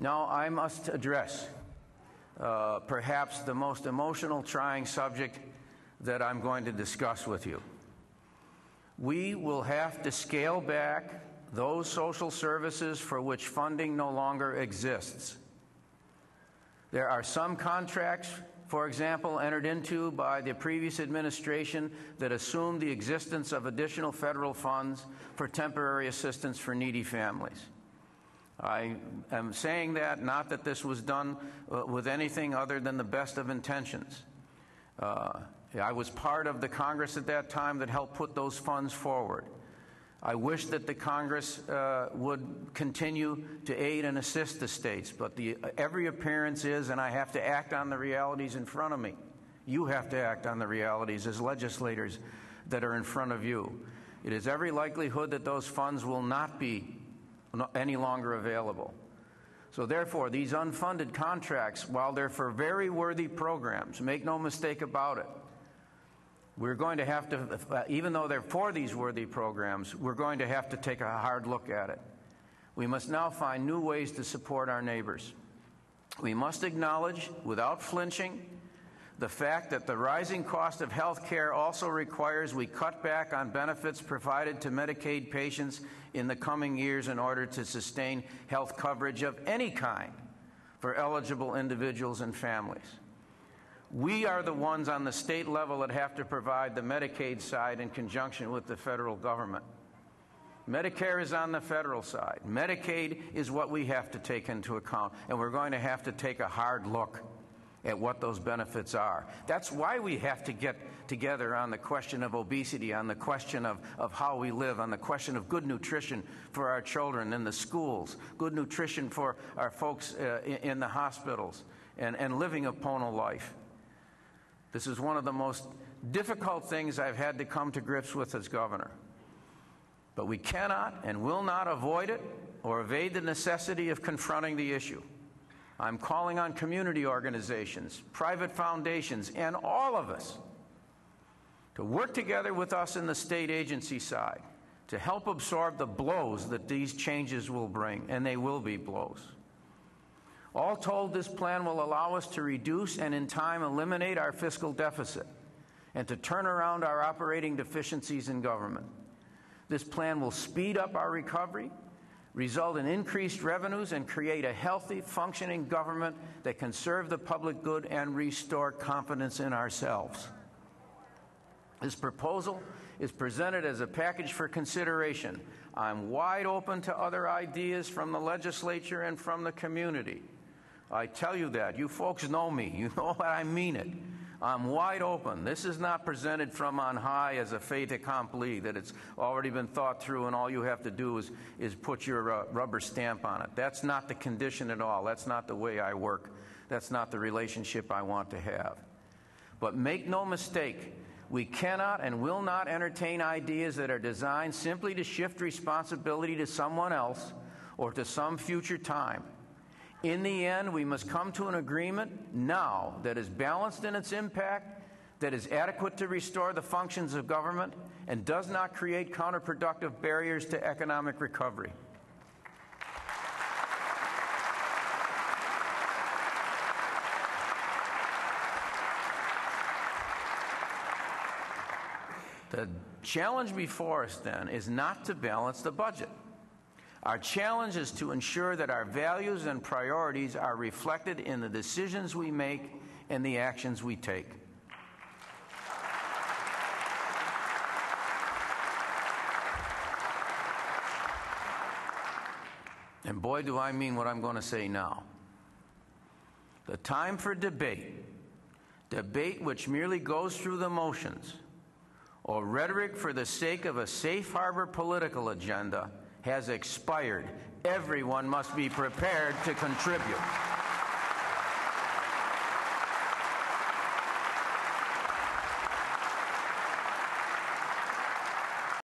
Now I must address perhaps the most emotional, trying subject that I'm going to discuss with you. We will have to scale back those social services for which funding no longer exists. There are some contracts, for example, entered into by the previous administration that assumed the existence of additional federal funds for temporary assistance for needy families. I am saying that not that this was done with anything other than the best of intentions. I was part of the Congress at that time that helped put those funds forward. I wish that the Congress would continue to aid and assist the states, but every appearance is, and I have to act on the realities in front of me. You have to act on the realities as legislators that are in front of you. It is every likelihood that those funds will not be any longer available. So therefore, these unfunded contracts, while they're for very worthy programs, make no mistake about it, we're going to have to, even though they're for these worthy programs, we're going to have to take a hard look at it. We must now find new ways to support our neighbors. We must acknowledge, without flinching, the fact that the rising cost of health care also requires we cut back on benefits provided to Medicaid patients in the coming years in order to sustain health coverage of any kind for eligible individuals and families. We are the ones on the state level that have to provide the Medicaid side in conjunction with the federal government. Medicare is on the federal side. Medicaid is what we have to take into account, and we're going to have to take a hard look at what those benefits are. That's why we have to get together on the question of obesity, on the question of how we live, on the question of good nutrition for our children in the schools, good nutrition for our folks in the hospitals, and living a Pono life. This is one of the most difficult things I've had to come to grips with as governor. But we cannot and will not avoid it or evade the necessity of confronting the issue. I'm calling on community organizations, private foundations, and all of us to work together with us in the state agency side to help absorb the blows that these changes will bring, and they will be blows. All told, this plan will allow us to reduce and in time eliminate our fiscal deficit and to turn around our operating deficiencies in government. This plan will speed up our recovery, result in increased revenues, and create a healthy, functioning government that can serve the public good and restore confidence in ourselves. This proposal is presented as a package for consideration. I'm wide open to other ideas from the legislature and from the community. I tell you that. You folks know me. You know that I mean it. I'm wide open. This is not presented from on high as a fait accompli, that it's already been thought through and all you have to do is put your rubber stamp on it. That's not the condition at all. That's not the way I work. That's not the relationship I want to have. But make no mistake, we cannot and will not entertain ideas that are designed simply to shift responsibility to someone else or to some future time. In the end, we must come to an agreement now that is balanced in its impact, that is adequate to restore the functions of government, and does not create counterproductive barriers to economic recovery. The challenge before us, then, is not to balance the budget. Our challenge is to ensure that our values and priorities are reflected in the decisions we make and the actions we take. And boy, do I mean what I'm going to say now. The time for debate which merely goes through the motions, or rhetoric for the sake of a safe harbor political agenda, has expired. Everyone must be prepared to contribute.